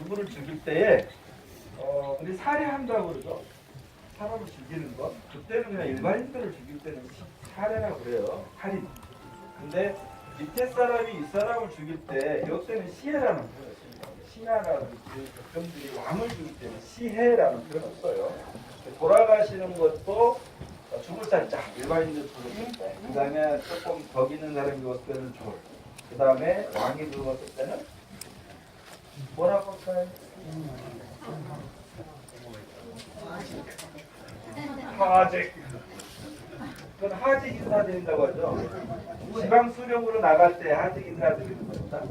누구를 죽일 때에 우리 살해한다고 그러죠. 사람을 죽이는 것. 그때는 그냥 일반인들을 죽일 때는 살해라고 그래요. 살인. 근데 밑에 사람이 이 사람을 죽일 때 이때는 시해라는 표현을 씁니다. 신하라든지 백성들이 왕을 죽일 때는 시해라는 표현을 써요. 돌아가시는 것도 죽을 살자 일반인들 죽을 때. 그 다음에 조금 덕 있는 사람이 죽었을 때는 졸. 그 다음에 왕이 죽었을 때는 뭐라고 할까요? 하직. 그건 하직 인사 드린다고 하죠. 지방 수령으로 나갈 때 하직 인사 드리는 겁니다.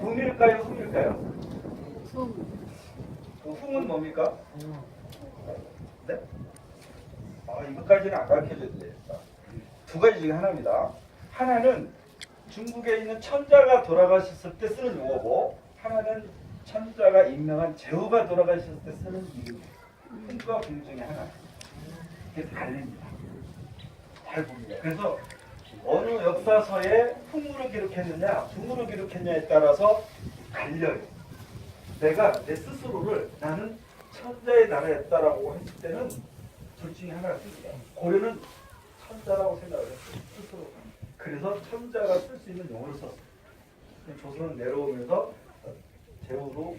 붕일까요? 흉일까요? 그 흉은 뭡니까? 네? 이것까지는 안 가르쳐줘도 되겠다. 두 가지 중에 하나입니다. 하나는 중국에 있는 천자가 돌아가셨을 때 쓰는 용어고, 하나는 천자가 임명한 제후가 돌아가셨을 때 쓰는 이름. 흉과 붕 중에 하나. 이게 달립니다. 잘 봅니다. 그래서 어느 역사서에 흉으로 기록했느냐, 붕으로 기록했느냐에 따라서 갈려요. 내가 내 스스로를 나는 천자의 나라였다라고 했을 때는 둘 중에 하나가 씁니다. 고려는 천자라고 생각을 했어요. 스스로. 그래서 천자가 쓸 수 있는 용어를 썼어요. 조선은 내려오면서 제후로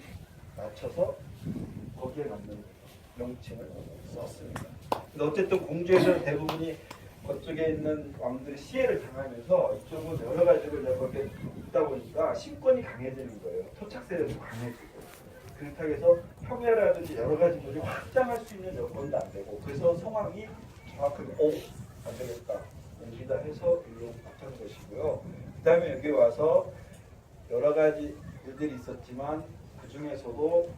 맞춰서 거기에 맞는 명칭을 썼습니다. 근데 어쨌든 공주에서는 대부분이 그쪽에 있는 왕들이 시해를 당하면서 이쪽은 여러 가지로 이렇게 있다 보니까 신권이 강해지는 거예요. 토착 세력도 강해지고. 그렇다고 해서 평야라든지 여러 가지 것이 확장할 수 있는 여건도 안 되고, 그래서 상황이 정확하게 안 되겠다. 여기다 해서 일로 바꾼 것이고요. 그 다음에 여기 와서 여러 가지 일들이 있었지만 그 중에서도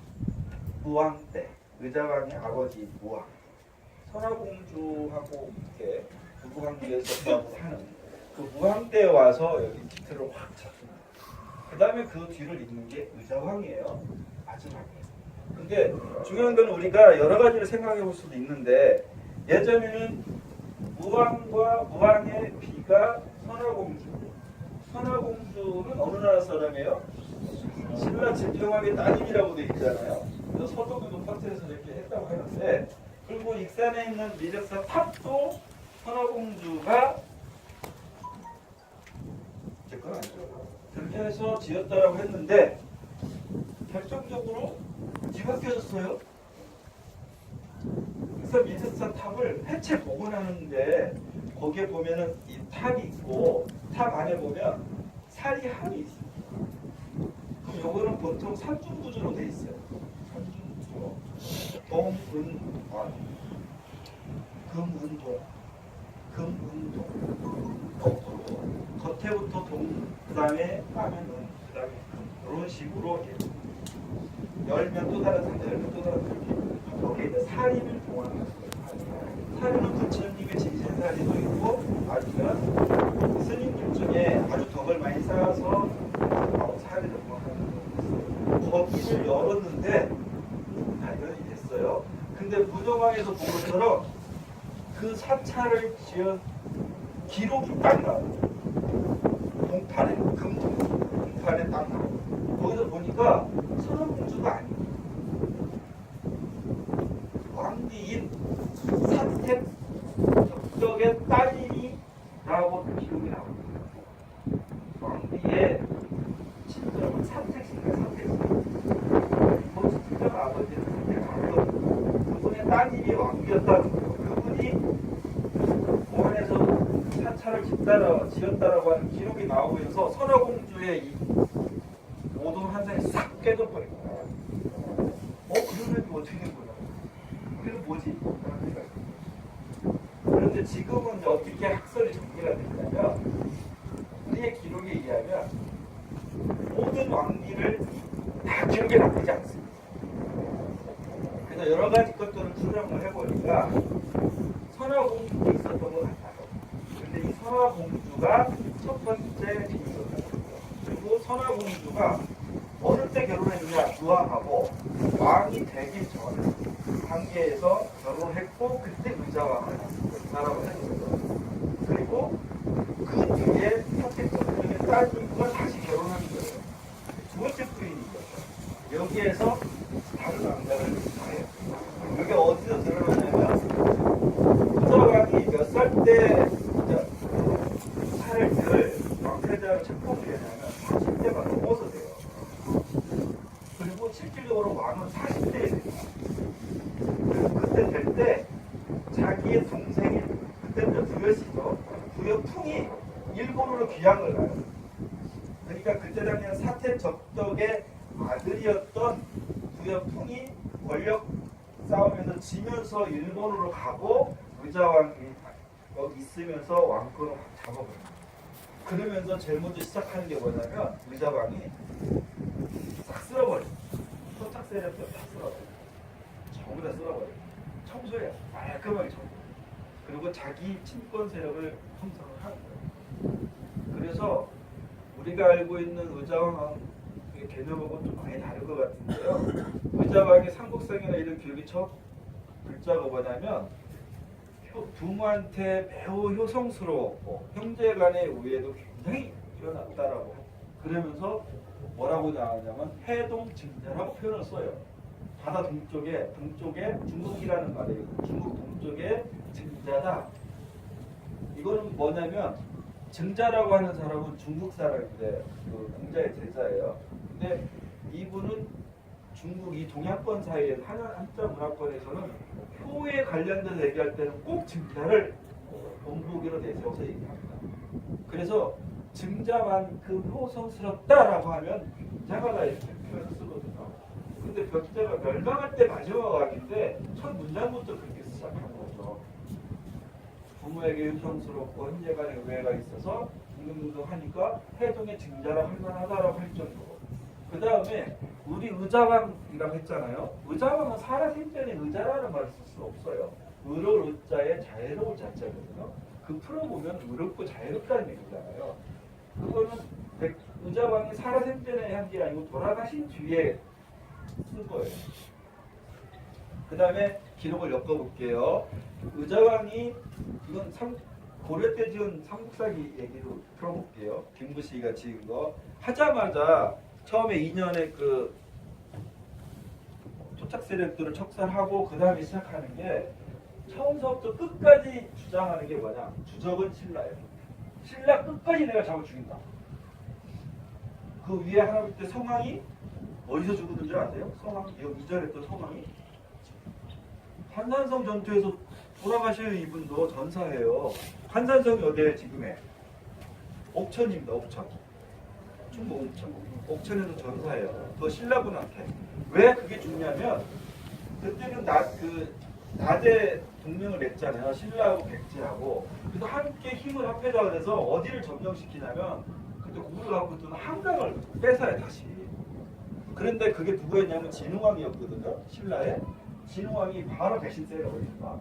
무왕 때 의자왕의 아버지 무왕, 선화공주하고 이렇게 부부관계에 있었다고 하는 그 무왕 때에 와서 여기 기틀을 확 쳤습니다. 그 다음에 그 뒤를 잇는 게 의자왕이에요. 마지막에. 근데 중요한 건 우리가 여러 가지를 생각해 볼 수도 있는데, 예전에는 무왕과 무왕의 비가 선화공주. 선화공주는 어느 나라 사람이에요? 신라 진평왕의 따님이라고 되어 있잖아요. 그래서 서독의 논파트에서 이렇게 했다고 하는데, 그리고 익산에 있는 미륵사 탑도 선화공주가 제 건 아니죠. 그렇게 해서 지었다라고 했는데 결정적으로 뒤바뀌어졌어요. 그래서 미륵사 탑을 해체 복원하는데 거기에 보면은 이 탑이 있고 탑 안에 보면 살이 함이 있습니다. 그럼 요거는 보통 삼중구조로 돼 있어요. 삼중구조. 금은동. 겉에부터 동, 그 다음에 까면 은, 그 다음에 금. 이런 식으로 열면 또 다른 상태, 열면 또 다른 상태. 여기에 있는 살인을 동원하는 거예요. 살인은 부처님의 진신살인도 있고, 아니면 스님들 중에 아주 덕을 많이 쌓아서 살인을 동원하는 거 있어요. 거기를 열었는데 발견이 됐어요. 근데 무정왕에서 본 것처럼 그 사찰을 지은 기록이 딱 나와요. 동판에, 금동판에 딱 나와요. 거기서 보니까 선화공주가 아니에요. 왕비인 사택 적적의 따님이라고 기록이 나옵니다. 왕비의 친정은 사택신가 사택신. 친정 아버지는 사택. 그분의 따님이 왕비였다는 거예요. 그분이 공안에서 사찰을 지었다라고 하는 기록이 나오면서 선화공주의 이 모든 환상이 싹 깨져버린 거야. 그러면 어떻게 된 거야? 그래서 뭐지? 그런데 지금은 이제 어떻게 학설이 정리가 됐냐면, 우리의 기록에 의하면 모든 왕비를 다 기록에 남기지 않습니다. 그래서 여러 가지 것들을 추정을 해보니까 선화공주도 있었던 것 같아요. 근데 이 선화공주가 첫 번째 비밀이었어요. 그리고 선화공주가 어느 때 결혼했느냐, 무왕하고 왕이 되기 전 관계에서 결혼했고, 그때 의자왕을 나라고 했어요. 그리고 그 뒤에 사택 정령의 따님과 다시 결혼한 거예요. 두 번째 부인 여기에서 다른 왕자를 가요. 이게 어디서 드러나냐면 의자왕이 몇 살 때 차를 왕세자로 착복되냐면 40대가 넘어서 돼요. 그리고 실질적으로 왕은 40대에 돼요. 그때 될 때 자기의 동생이 그때부터 부여시죠. 부여풍이 일본으로 귀향을 가요. 그러니까 그때 당시에 사태적덕의 아들이었던 부여풍이 권력 싸움에서 지면서 일본으로 가고 의자왕이 여기 있으면서 왕권을 확 잡아버려요. 그러면서 제일 먼저 시작하는 게 뭐냐면 의자왕이 싹 쓸어버려요. 토착 세력들 다 쓸어버려요. 전부 다 쓸어버려요. 청소해요. 깔끔하게 청소. 그리고 자기 친권 세력을 형성을 하는 거예요. 그래서 우리가 알고 있는 의자왕 개념하고는 좀 많이 다른 것 같은데요. 의자왕의 삼국상이나 이런 교육이 첫 글자가 뭐냐면 부모한테 매우 효성스러웠고 형제 간의 우애도 굉장히 뛰어났다라고 그러면서 뭐라고 나오냐면 해동증자라고 표현을 써요. 바다 동쪽에 중국이라는 말이에요. 중국 동쪽에 증자다. 이거는 뭐냐면 증자라고 하는 사람은 중국 사람인데 그 공자의 제자예요. 근데 이분은 중국 이 동양권 사이에 한자 문화권에서는 효에 관련돼서 얘기할 때는 꼭 증자를 본보기로 내세워서 얘기합니다. 그래서 증자만큼 효성스럽다라고 하면 벽자가 이렇게 표현을 쓰거든요. 근데 벽자가 멸망할 때 마지막 왕인데 첫 문장부터 그렇게 시작한 거죠. 부모에게 효성스럽고 형제 간의 우애가 있어서 등등등 하니까 해동의 증자라 할만하다라고 할 정도로. 그 다음에 우리 의자왕이라고 했잖아요. 의자왕은 살아생전에 의자라는 말을 쓸 수 없어요. 의로울 의자에 자애로울 자자거든요. 그 풀어보면 의롭고 자애롭다는 얘기잖아요. 그거는 의자왕이 살아생전에 한 게 아니고 돌아가신 뒤에 쓴 거예요. 그 다음에 기록을 엮어볼게요. 의자왕이 이건 고려 때 지은 삼국사기 얘기로 풀어볼게요. 김부시가 지은 거 하자마자 처음에 2년에 그 토착 세력들을 척살하고 그 다음에 시작하는 게 처음서부터 끝까지 주장하는 게 뭐냐? 주적은 신라예요. 신라 끝까지 내가 잡아 죽인다. 그 위에 하나 밑에 성왕이 어디서 죽었는 줄 아세요? 성왕 이전에 했던 성왕이 한산성 전투에서 돌아가신 이분도 전사해요. 한산성이 어디에 지금에? 옥천입니다. 옥천. 충북 옥천. 옥천에서 전사해요. 그 신라분한테. 왜 그게 중요하면 그때는 나대 동맹을 맺잖아요. 신라하고 백제하고. 그래서 함께 힘을 합해자 그래서 어디를 점령시키냐면 그때 국을 갖고 있던 한강을 뺏어요 다시. 그런데 그게 누구였냐면 진흥왕이었거든요. 신라에. 진흥왕이 바로 대신 세려버립니다.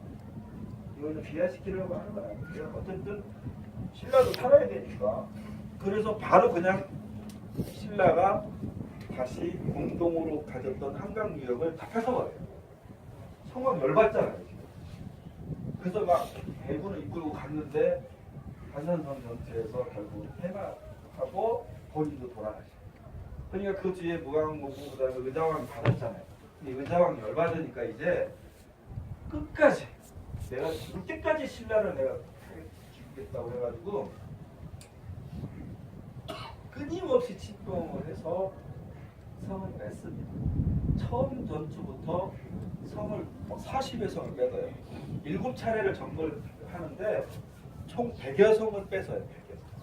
이거는 비하시키려고 하는 건 아니에요. 어쨌든 신라도 살아야 되니까. 그래서 바로 그냥 신라가 다시 공동으로 가졌던 한강 유역을 다 뺏어버려요. 성왕 열받잖아요. 지금. 그래서 막 대군을 이끌고 갔는데 한산성 전투에서 결국 패망하고 본인도 돌아가시고. 그러니까 그 뒤에 무광무고 그다음에 의자왕이 받았잖아요. 근데 의자왕이 열받으니까 이제 끝까지 내가 죽을 때까지 신라를 내가 죽이겠다고 해가지고 끊임없이 침공을 해서 성을 뺐습니다. 처음 전투부터 성을 40여 성을 뺏어요. 7차례를 점거를 하는데 총 100여 성을 뺏어요. 100여 성.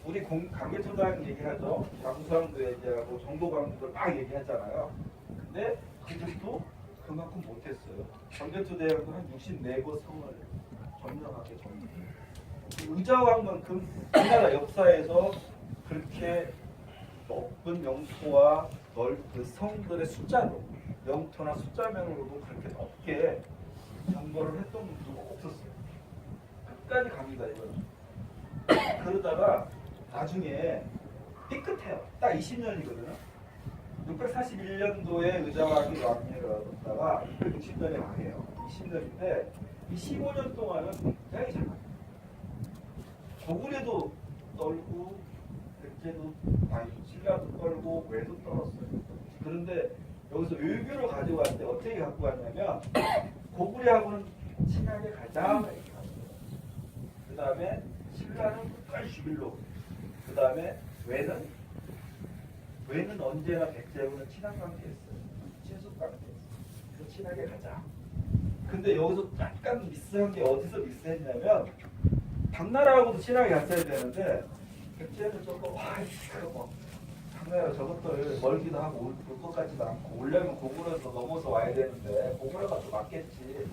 우리 강개토당 얘기하죠. 장수왕도 얘기하고 정보광도 막 얘기하잖아요. 근데 그들도 그만큼 못했어요. 강개토대왕도 한 64곳 성을 점령하게 점령해요. 의자왕만큼 우리나라 역사에서 그렇게 높은 영토와 그 성들의 숫자로 영토나 숫자면으로도 그렇게 높게 정보를 했던 분도 없었어요. 끝까지 갑니다 이거는. 그러다가 나중에 삐끗해요. 딱 20년이거든요. 641년도에 의자왕이 왕위를 얻었다가 660년에 망해요. 20년인데 이 15년 동안은 굉장히 잘합니다. 고구려도 떨고 백제도 아니 신라도 떨고 외도 떨었어요. 그런데 여기서 외교로 가지고 왔는데 어떻게 갖고 왔냐면 고구려하고는 친하게 가자. 그 다음에 신라는 끝까지 주빌로. 그 다음에 외는 언제나 백제하고는 친한 관계였어요. 친숙 관계였어요. 그래서 친하게 가자. 근데 여기서 약간 미스한 게 어디서 미스했냐면 당나라하고도 친하게 갔어야 되는데 백제는 조금 당나라 저것들 멀기도 하고 올 것 같지도 않고 오려면 고구려에서 넘어서 와야 되는데 고구려가 또 맞겠지.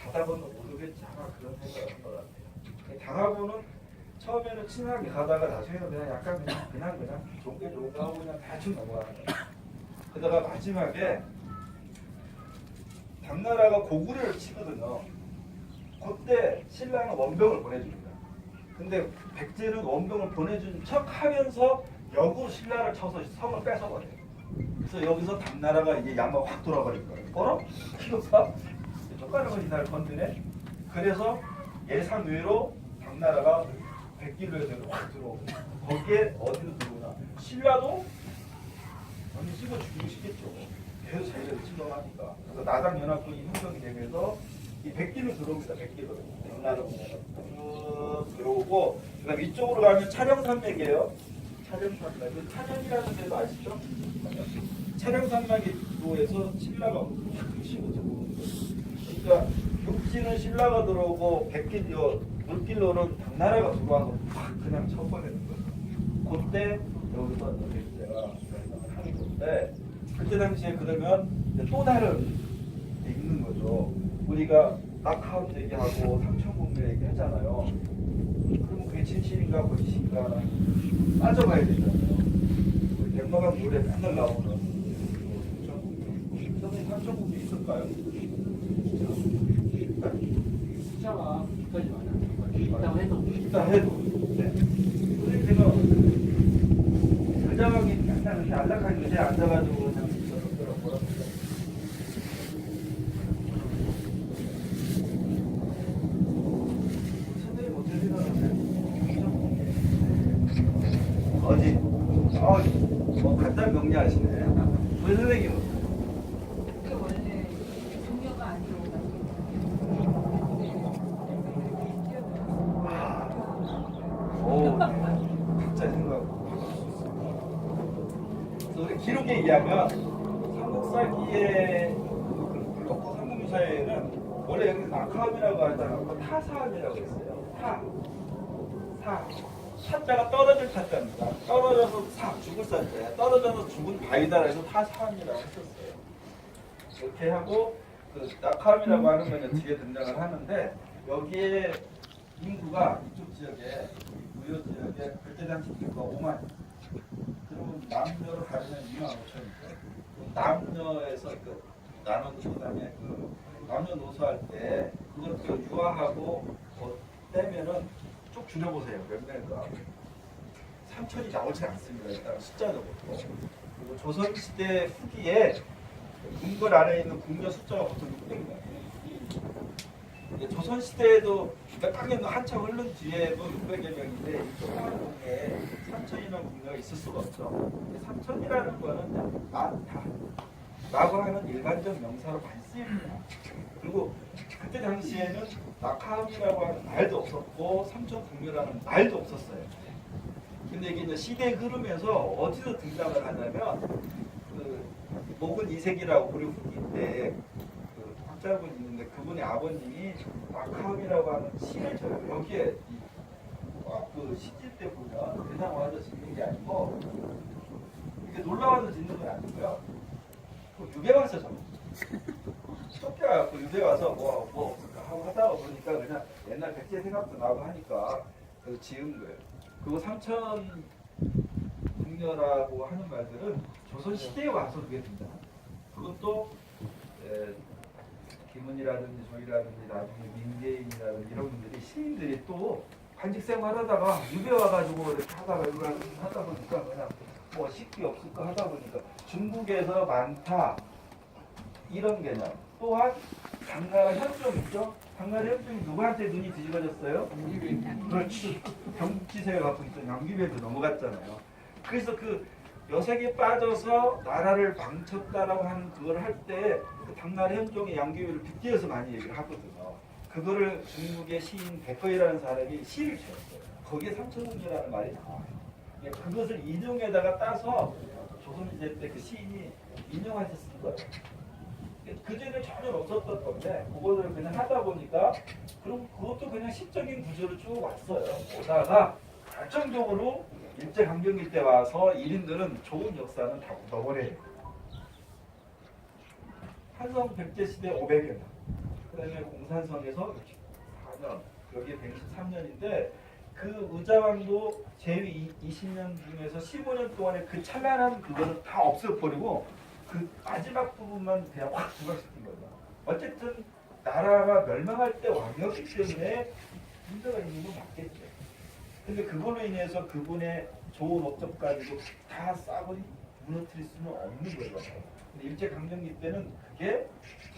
가다 보면 모르겠지. 아마 그런 생각을 것 같아요. 당하고는 처음에는 친하게 가다가 나중에는 그냥 약간 그냥 좋게 좋은 거 하고 그냥 대충 넘어가는 거야. 그러다가 마지막에 당나라가 고구려를 치거든요. 그때 신라는 원병을 보내줍니다. 근데 백제는 원병을 보내준 척 하면서 역으로 신라를 쳐서 성을 뺏어버려요. 그래서 여기서 당나라가 이제 양가 확 돌아버릴 거예요. 어라? 이거가 똑같은 이날 건드네. 그래서 예상외로 당나라가 백길로에서 확 들어오고 거기에 어디로 들어오나 신라도 완전 씹어 죽이고 싶겠죠. 계속 자기가 침범하니까. 그래서 나당연합군이 형성이 되면서 이 백길로 들어옵니다. 백길로. 당나라 쭉 들어오고 그다음 이쪽으로 가면 차령산맥이에요. 차령산맥. 차령이라는 데도 아시죠? 차령산맥에서 신라가 확 치고 들어오는 거예요. 그러니까 육지는 신라가 들어오고 물길로는 당나라가 들어와서 확 그냥 쳐버리는 거예요. 그때 여기서 백제가 하는 건데 그때 당시에 그러면 또 다른 게 있는 거죠. 우리가 낙하운 얘기하고 삼천국녀 얘기하잖아요. 그럼 그게 진실인가 거짓인가 따져봐야 되잖아요. 우리 백마강 노래 맨날 나오는 삼천국녀. 선생님 삼천국녀 있을까요? 숫자가 여기까지 많아요. 일단 해도. 네. 선생님 제가 가장하게 맨날 이렇게 안락하게 의자에 앉아가지고 그냥 뭐라고 선생님 어떻게 생각하세요? 어디? 간단 명리하시네. 우리 선생님은? 그게 원래 종교가 아니고 오, 각자 생각. 그래서 우리 기록에 의하면 삼국사기의 그 삼국유사에는 원래 여기서 낙하암이라고 하지 않고 타사암이라고 했어요. 타자가 떨어질 타자입니다. 떨어져서 죽을 사자. 떨어져서 죽은 바위다라 해서 타사암이라고 했었어요. 이렇게 하고 그 낙하암이라고 하는 건 뒤에 등장을 하는데 여기에 인구가 이쪽 지역에 무효 지역에 그때 당시 인구가 5만. 그러면 남녀로 가면 2만 5천이고 남녀에서 그 나눠서 그다음에 그 남녀노소할 때 그걸 또 유아하고 떼면은 쭉 줄여보세요. 몇 명일까? 3천이 나오지 않습니다. 일단 숫자적으로. 그리고 조선시대 후기에 궁궐 안에 있는 궁녀 숫자가 보통 600명. 조선시대에도 몇 년도 한참 흐른 뒤에도 600여 명인데 이쪽 한국에 3천이라는 궁녀가 있을 수가 없죠. 3천이라는 거는 많다 라고 하는 일반적 명사로 많이 쓰입니다. 그리고 그때 당시에는 낙하암이라고 하는 말도 없었고 삼천 궁녀라는 말도 없었어요. 근데 이게 이제 시대에 흐르면서 어디서 등장을 하냐면 그 목은 이색이라고 우리 후기인데 그 학자분 있는데 그분의 아버님이 낙하암이라고 하는 시를 져요. 여기에 그 시집 때 보면 대상 와서 짓는 게 아니고 이게 놀러 와서 짓는 건 아니고요. 그 유배 와서 져. 쫓겨갖고 유배 와서 뭐 하고 하다가 보니까 그냥 옛날 백제 생각도 나고 하니까 그 지은 거예요. 그리고 삼천 궁녀라고 하는 말들은 조선 시대에 와서 그게 된다. 그것도 김은이라든지 조이라든지 나중에 민계인이라든지 이런 분들이 시인들이 또 관직 생활하다가 유배 와가지고 이렇게 하다가 이거 하다 보니까 그냥 뭐 식기 없을까 하다 보니까 중국에서 많다 이런 개념. 또한 당나라 현종 있죠? 당나라 현종이 누구한테 눈이 뒤집어졌어요? 그렇지. 경국지세가 갖고 있던 양귀배도 넘어갔잖아요. 그래서 그 여색이 빠져서 나라를 망쳤다라고 하는 그걸 할 때 그 당나라 현종의 양귀비를 빗대어서 많이 얘기를 하거든요. 그거를 중국의 시인 백거이라는 사람이 시를 지었어요. 거기에 삼천궁이라는 말이 나와요. 예, 그것을 인용에다가 따서 조선시대 때 그 시인이 인용해서 쓴 거예요. 그전에 전혀 없었던 건데 그거를 그냥 하다 보니까 그럼 그것도 그냥 시적인 구조로 쭉 왔어요. 오다가 결정적으로 일제강점기 때 와서 1인들은 좋은 역사는 다 묻어버려요. 한성 백제 시대 500년, 그다음에 공산성에서 4년, 여기에 123년인데 그 의자왕도 제위 20년 중에서 15년 동안에 그 찬란한 그거를 다 없애버리고 그 마지막 부분만 그냥 확 부각시킨 거죠. 어쨌든 나라가 멸망할 때 왕이었기 때문에 문제가 있는 건 맞겠죠. 근데 그걸로 인해서 그분의 좋은 업적 가지고 다 싸버리 무너뜨릴 수는 없는 거죠. 근데 일제강점기 때는 그게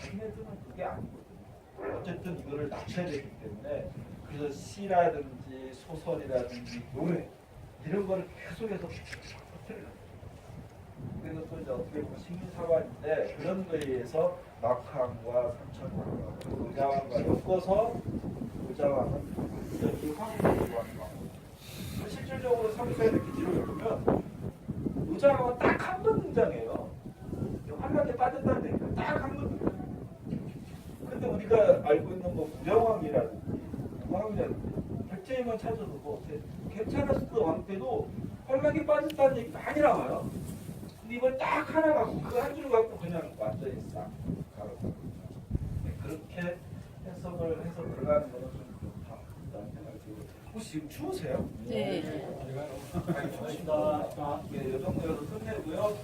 자기네들은 그게 아니거든요. 어쨌든 이거를 낮춰야 되기 때문에 그래서 시라든지 소설이라든지 노래 이런 거를 계속해서 퍼뜨려요. 그래서 또 이제 어떻게 보면 식민사관인데 그런 거에 의해서 낙항과 삼천왕과 그리고 의자왕과 엮어서 의자왕은 여기 황후를 좋아하는 왕. 실질적으로 삼수의 기지를 보면 의자왕은 딱 한 번 등장해요. 환란에 빠졌다는 얘기가 딱 한 번 등장해요. 근데 우리가 알고 있는 뭐 무령왕이라든지 왕이라든지 백제에만 찾아도 뭐 괜찮았을 왕 때도 환란에 빠졌다는 얘기 많이 나와요. 근데 이걸 딱 하나 갖고 그 한 줄 갖고 그냥 완전히 싹 가로. 그렇게 해석을 해서 들어가는 거는 좀 그렇다라는 생각이 들고. 혹시 지금 추우세요? 네. 아니, 추우시다. 예, 이 정도여서 끝내고요.